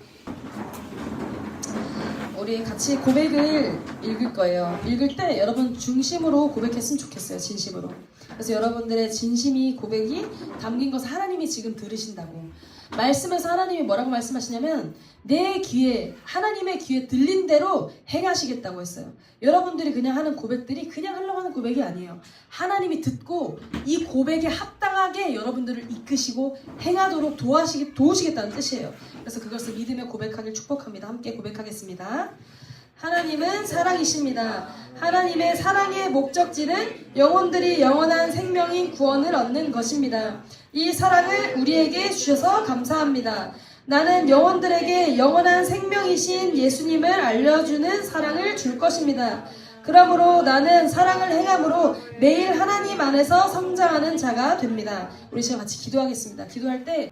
S1: 우리 같이 고백을 읽을 거예요. 읽을 때 여러분 중심으로 고백했으면 좋겠어요. 진심으로. 그래서 여러분들의 진심이 고백이 담긴 것을 하나님이 지금 들으신다고. 말씀에서 하나님이 뭐라고 말씀하시냐면 내 귀에 하나님의 귀에 들린 대로 행하시겠다고 했어요. 여러분들이 그냥 하는 고백들이 그냥 흘러가는 고백이 아니에요. 하나님이 듣고 이 고백에 합당하게 여러분들을 이끄시고 행하도록 도우시겠다는 뜻이에요. 그래서 그것을 믿으며 고백하길 축복합니다. 함께 고백하겠습니다. 하나님은 사랑이십니다. 하나님의 사랑의 목적지는 영혼들이 영원한 생명인 구원을 얻는 것입니다. 이 사랑을 우리에게 주셔서 감사합니다. 나는 영혼들에게 영원한 생명이신 예수님을 알려주는 사랑을 줄 것입니다. 그러므로 나는 사랑을 행함으로 매일 하나님 안에서 성장하는 자가 됩니다. 우리 지금 같이 기도하겠습니다. 기도할 때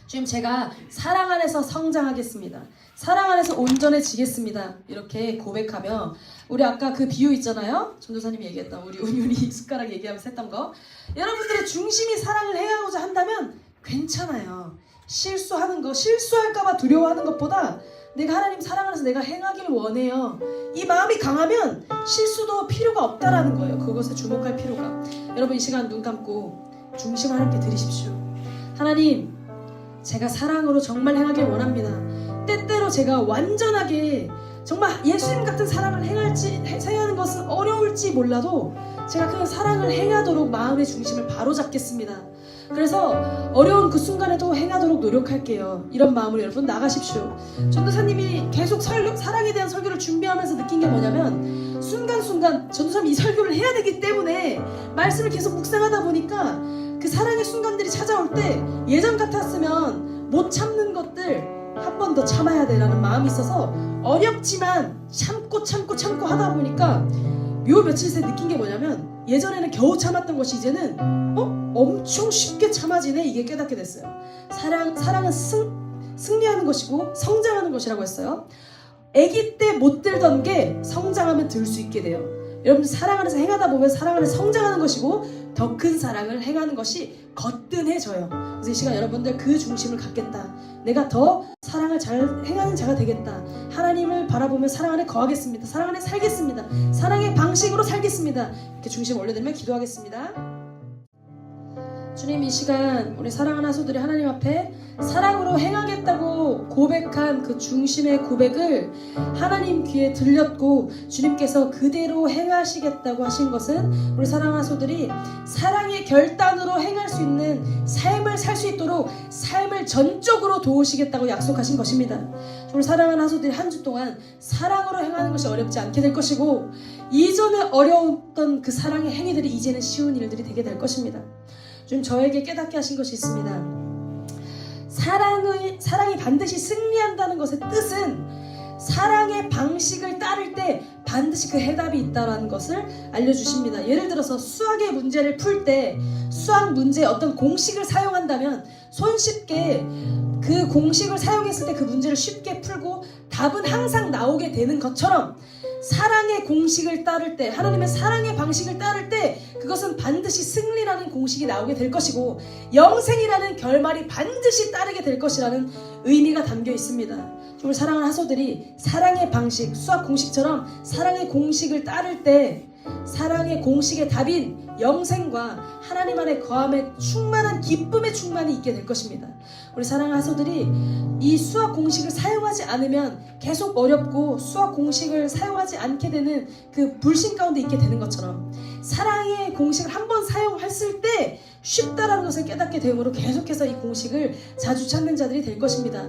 S1: 주님 제가 사랑 안에서 성장하겠습니다. 사랑 안에서 온전해지겠습니다. 이렇게 고백하며 우리 아까 그 비유 있잖아요. 전도사님이 얘기했던 우리 은율이 숟가락 얘기하면서 했던 거 여러분들의 중심이 사랑을 행하고자 한다면 괜찮아요. 실수하는 거 실수할까봐 두려워하는 것보다 내가 하나님 사랑 안에서 내가 행하길 원해요. 이 마음이 강하면 실수도 필요가 없다라는 거예요. 그것에 주목할 필요가. 여러분 이 시간 눈 감고 중심 하나님께 드리십시오. 하나님 제가 사랑으로 정말 행하길 원합니다. 때때로 제가 완전하게 정말 예수님 같은 사랑을 행하는 것은 어려울지 몰라도 제가 그 사랑을 행하도록 마음의 중심을 바로잡겠습니다. 그래서 어려운 그 순간에도 행하도록 노력할게요. 이런 마음으로 여러분 나가십시오. 전도사님이 계속 사랑에 대한 설교를 준비하면서 느낀 게 뭐냐면 순간순간 전도사님이 이 설교를 해야 되기 때문에 말씀을 계속 묵상하다 보니까 그 그 사랑의 순간들이 찾아올 때 예전 같았으면 못 참는 것들 한 번 더 참아야 돼라는 마음이 있어서 어렵지만 참고 하다 보니까 요 며칠 새 느낀 게 뭐냐면 예전에는 겨우 참았던 것이 이제는 엄청 쉽게 참아지네, 이게 깨닫게 됐어요. 사랑은 승리하는 것이고 성장하는 것이라고 했어요. 아기 때 못 들던 게 성장하면 들 수 있게 돼요. 여러분들 사랑 안에서 행하다 보면 사랑 안에서 성장하는 것이고 더 큰 사랑을 행하는 것이 거뜬해져요. 그래서 이 시간 여러분들 그 중심을 갖겠다. 내가 더 사랑을 잘 행하는 자가 되겠다. 하나님을 바라보며 사랑 안에 거하겠습니다. 사랑 안에 살겠습니다. 사랑의 방식으로 살겠습니다. 이렇게 중심 올려드리며 기도하겠습니다. 주님, 이 시간 우리 사랑하는 하소들이 하나님 앞에 사랑으로 행하겠다고 고백한 그 중심의 고백을 하나님 귀에 들렸고 주님께서 그대로 행하시겠다고 하신 것은 우리 사랑하는 하소들이 사랑의 결단으로 행할 수 있는 삶을 살 수 있도록 삶을 전적으로 도우시겠다고 약속하신 것입니다. 우리 사랑하는 하소들이 한 주 동안 사랑으로 행하는 것이 어렵지 않게 될 것이고 이전에 어려웠던 그 사랑의 행위들이 이제는 쉬운 일들이 되게 될 것입니다. 좀 저에게 깨닫게 하신 것이 있습니다. 사랑이 반드시 승리한다는 것의 뜻은 사랑의 방식을 따를 때 반드시 그 해답이 있다는 것을 알려주십니다. 예를 들어서 수학의 문제를 풀 때 수학 문제에 어떤 공식을 사용한다면 손쉽게 그 공식을 사용했을 때 그 문제를 쉽게 풀고 답은 항상 나오게 되는 것처럼 사랑의 공식을 따를 때, 하나님의 사랑의 방식을 따를 때 그것은 반드시 승리라는 공식이 나오게 될 것이고 영생이라는 결말이 반드시 따르게 될 것이라는 의미가 담겨 있습니다. 우리 사랑하는 하소들이 사랑의 방식, 수학 공식처럼 사랑의 공식을 따를 때 사랑의 공식의 답인 영생과 하나님 안에 거함에 충만한 기쁨의 충만이 있게 될 것입니다. 우리 사랑하는 하소들이 이 수학 공식을 사용하지 않으면 계속 어렵고 수학 공식을 사용하지 않게 되는 그 불신 가운데 있게 되는 것처럼 사랑의 공식을 한번 사용했을 때 쉽다라는 것을 깨닫게 되므로 계속해서 이 공식을 자주 찾는 자들이 될 것입니다.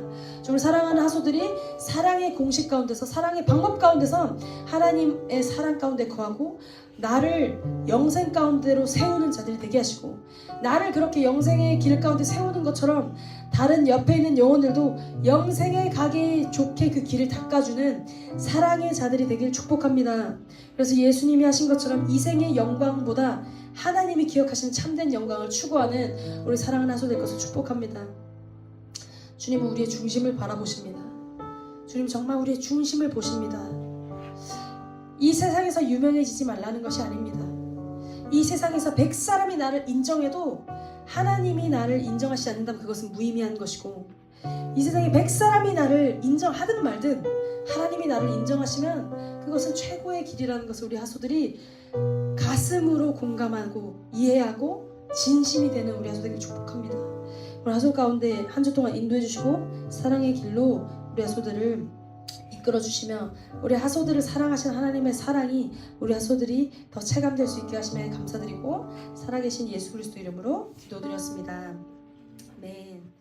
S1: 우리 사랑하는 하소들이 사랑의 공식 가운데서 사랑의 방법 가운데서 하나님의 사랑 가운데 거하고 나를 영생 가운데로 세우는 자들이 되게 하시고 나를 그렇게 영생의 길 가운데 세우는 것처럼 다른 옆에 있는 영혼들도 영생에 가기 좋게 그 길을 닦아주는 사랑의 자들이 되길 축복합니다. 그래서 예수님이 하신 것처럼 이 생의 영광보다 하나님이 기억하시는 참된 영광을 추구하는 우리 사랑하는 하소 될 것을 축복합니다. 주님은 우리의 중심을 바라보십니다. 주님 정말 우리의 중심을 보십니다. 이 세상에서 유명해지지 말라는 것이 아닙니다. 이 세상에서 100사람이 나를 인정해도 하나님이 나를 인정하시지 않는다면 그것은 무의미한 것이고 이 세상에 100사람이 나를 인정하든 말든 하나님이 나를 인정하시면 그것은 최고의 길이라는 것을 우리 하소들이 가슴으로 공감하고 이해하고 진심이 되는 우리 하소들에게 축복합니다. 우리 하소 가운데 한 주 동안 인도해 주시고 사랑의 길로 우리 하소들을 이끌어 주시며 우리 하소들을 사랑하시는 하나님의 사랑이 우리 하소들이 더 체감될 수 있게 하심에 감사드리고 살아계신 예수 그리스도 이름으로 기도드렸습니다. 아멘.